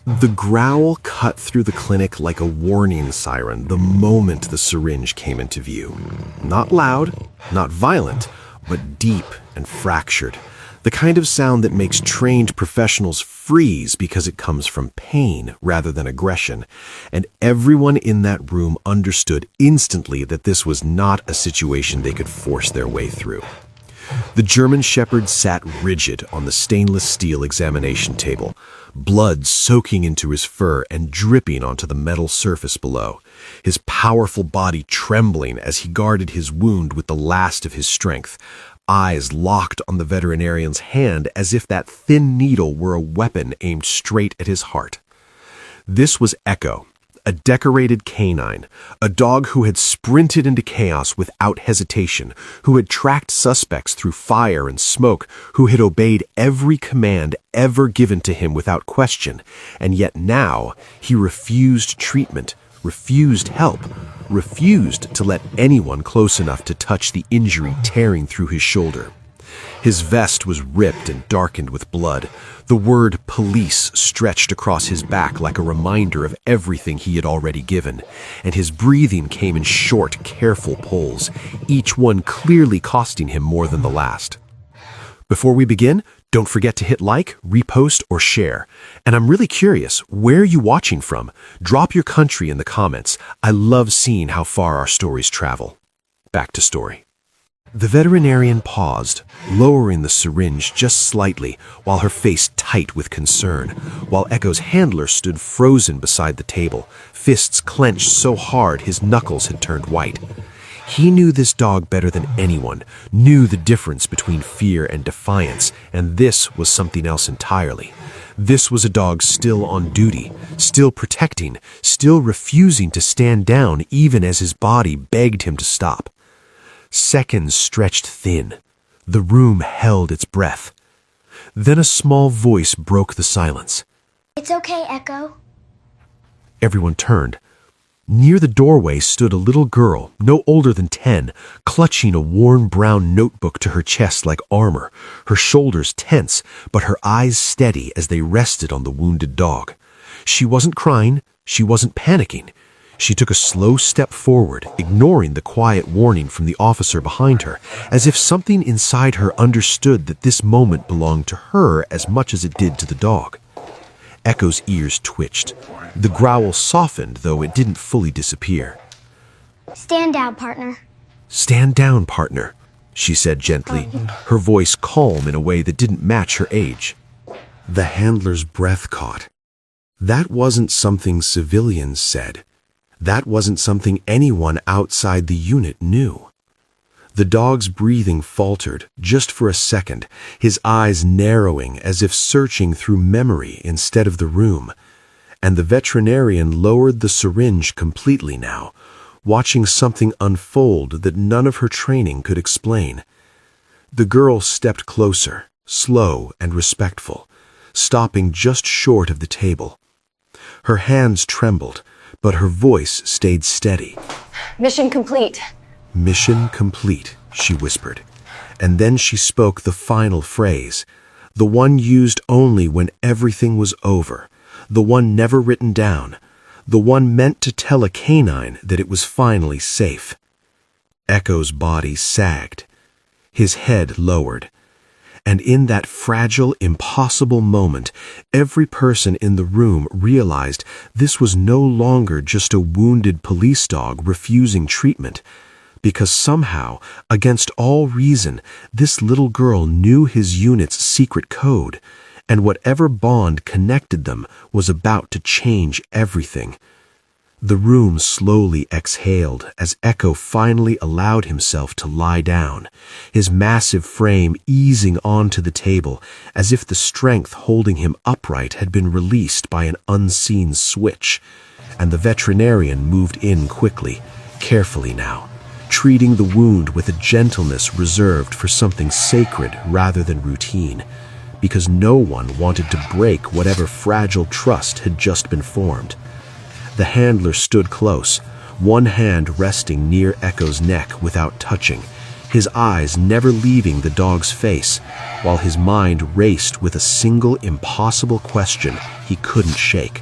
The growl cut through the clinic like a warning siren the moment the syringe came into view. Not loud, not violent, but deep and fractured. The kind of sound that makes trained professionals freeze because it comes from pain rather than aggression. And everyone in that room understood instantly that this was not a situation they could force their way through. The German Shepherd sat rigid on the stainless steel examination table, blood soaking into his fur and dripping onto the metal surface below, his powerful body trembling as he guarded his wound with the last of his strength, eyes locked on the veterinarian's hand as if that thin needle were a weapon aimed straight at his heart. This was Echo, a decorated canine, a dog who had sprinted into chaos without hesitation, who had tracked suspects through fire and smoke, who had obeyed every command ever given to him without question, and yet now he refused treatment, refused help, refused to let anyone close enough to touch the injury tearing through his shoulder. His vest was ripped and darkened with blood. The word police stretched across his back like a reminder of everything he had already given, and his breathing came in short, careful pulls, each one clearly costing him more than the last. Before we begin, don't forget to hit like, repost, or share. And I'm really curious, where are you watching from? Drop your country in the comments. I love seeing how far our stories travel. Back to story. The veterinarian paused, lowering the syringe just slightly, while her face tight with concern, while Echo's handler stood frozen beside the table, fists clenched so hard his knuckles had turned white. He knew this dog better than anyone, knew the difference between fear and defiance, and this was something else entirely. This was a dog still on duty, still protecting, still refusing to stand down even as his body begged him to stop. Seconds stretched thin. The room held its breath. Then a small voice broke the silence. It's okay, Echo. Everyone turned. Near the doorway stood a little girl, no older than 10, clutching a worn brown notebook to her chest like armor, her shoulders tense, but her eyes steady as they rested on the wounded dog. She wasn't crying, she wasn't panicking. She took a slow step forward, ignoring the quiet warning from the officer behind her, as if something inside her understood that this moment belonged to her as much as it did to the dog. Echo's ears twitched. The growl softened, though it didn't fully disappear. Stand down, partner. "Stand down, partner," she said gently, her voice calm in a way that didn't match her age. The handler's breath caught. That wasn't something civilians said. That wasn't something anyone outside the unit knew. The dog's breathing faltered, just for a second, his eyes narrowing as if searching through memory instead of the room. And the veterinarian lowered the syringe completely now, watching something unfold that none of her training could explain. The girl stepped closer, slow and respectful, stopping just short of the table. Her hands trembled, but her voice stayed steady. Mission complete. "Mission complete," she whispered. And then she spoke the final phrase, the one used only when everything was over, the one never written down, the one meant to tell a canine that it was finally safe. Echo's body sagged, his head lowered. And in that fragile, impossible moment, every person in the room realized this was no longer just a wounded police dog refusing treatment, because somehow, against all reason, this little girl knew his unit's secret code, and whatever bond connected them was about to change everything. The room slowly exhaled as Echo finally allowed himself to lie down, his massive frame easing onto the table as if the strength holding him upright had been released by an unseen switch, and the veterinarian moved in quickly, carefully now, treating the wound with a gentleness reserved for something sacred rather than routine, because no one wanted to break whatever fragile trust had just been formed. The handler stood close, one hand resting near Echo's neck without touching, his eyes never leaving the dog's face, while his mind raced with a single impossible question he couldn't shake.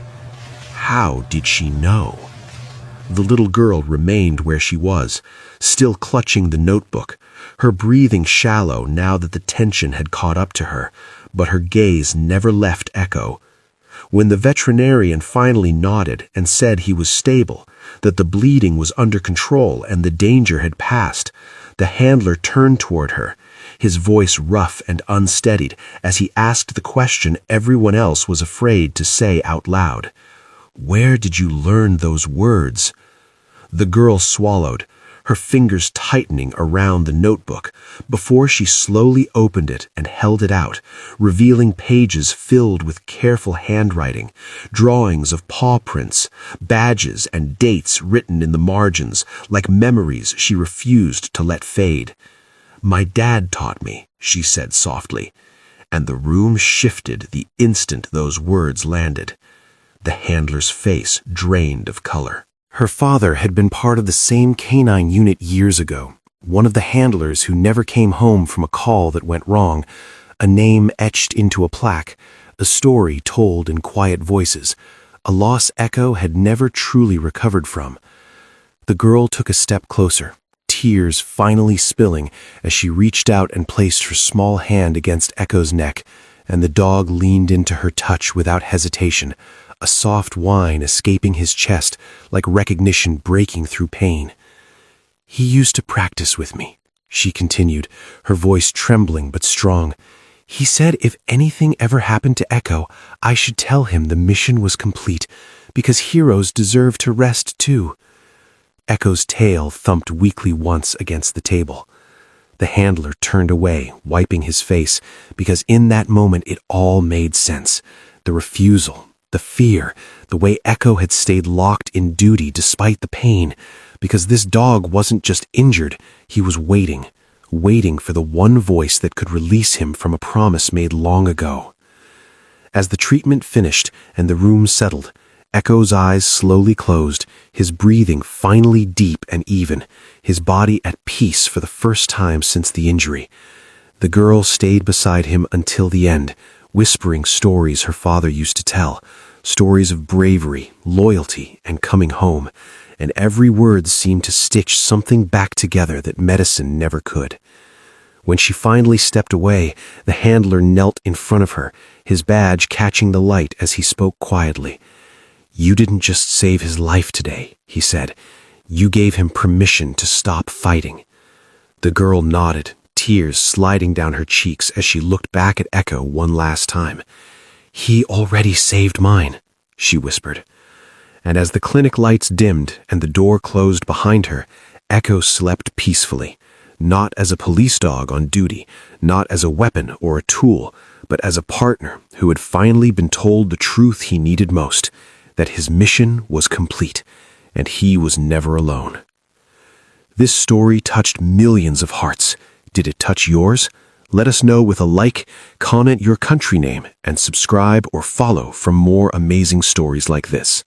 How did she know? The little girl remained where she was, still clutching the notebook, her breathing shallow now that the tension had caught up to her, but her gaze never left Echo. When the veterinarian finally nodded and said he was stable, that the bleeding was under control and the danger had passed, the handler turned toward her, his voice rough and unsteadied as he asked the question everyone else was afraid to say out loud. "Where did you learn those words?" The girl swallowed, her fingers tightening around the notebook, before she slowly opened it and held it out, revealing pages filled with careful handwriting, drawings of paw prints, badges and dates written in the margins, like memories she refused to let fade. "My dad taught me," she said softly, and the room shifted the instant those words landed. The handler's face drained of color. Her father had been part of the same canine unit years ago, one of the handlers who never came home from a call that went wrong, a name etched into a plaque, a story told in quiet voices, a loss Echo had never truly recovered from. The girl took a step closer, tears finally spilling as she reached out and placed her small hand against Echo's neck, and the dog leaned into her touch without hesitation, a soft whine escaping his chest like recognition breaking through pain. "He used to practice with me," she continued, her voice trembling but strong. "He said if anything ever happened to Echo, I should tell him the mission was complete, because heroes deserve to rest too." Echo's tail thumped weakly once against the table. The handler turned away, wiping his face, because in that moment it all made sense. The refusal, the fear, the way Echo had stayed locked in duty despite the pain, because this dog wasn't just injured, he was waiting for the one voice that could release him from a promise made long ago. As the treatment finished and the room settled, Echo's eyes slowly closed, his breathing finally deep and even, his body at peace for the first time since the injury. The girl stayed beside him until the end, whispering stories her father used to tell, stories of bravery, loyalty, and coming home, and every word seemed to stitch something back together that medicine never could. When she finally stepped away, the handler knelt in front of her, his badge catching the light as he spoke quietly. "You didn't just save his life today," he said. "You gave him permission to stop fighting." The girl nodded, tears sliding down her cheeks as she looked back at Echo one last time. "He already saved mine," she whispered. And as the clinic lights dimmed and the door closed behind her, Echo slept peacefully, not as a police dog on duty, not as a weapon or a tool, but as a partner who had finally been told the truth he needed most, that his mission was complete, and he was never alone. This story touched millions of hearts. Did it touch yours? Let us know with a like, comment your country name, and subscribe or follow for more amazing stories like this.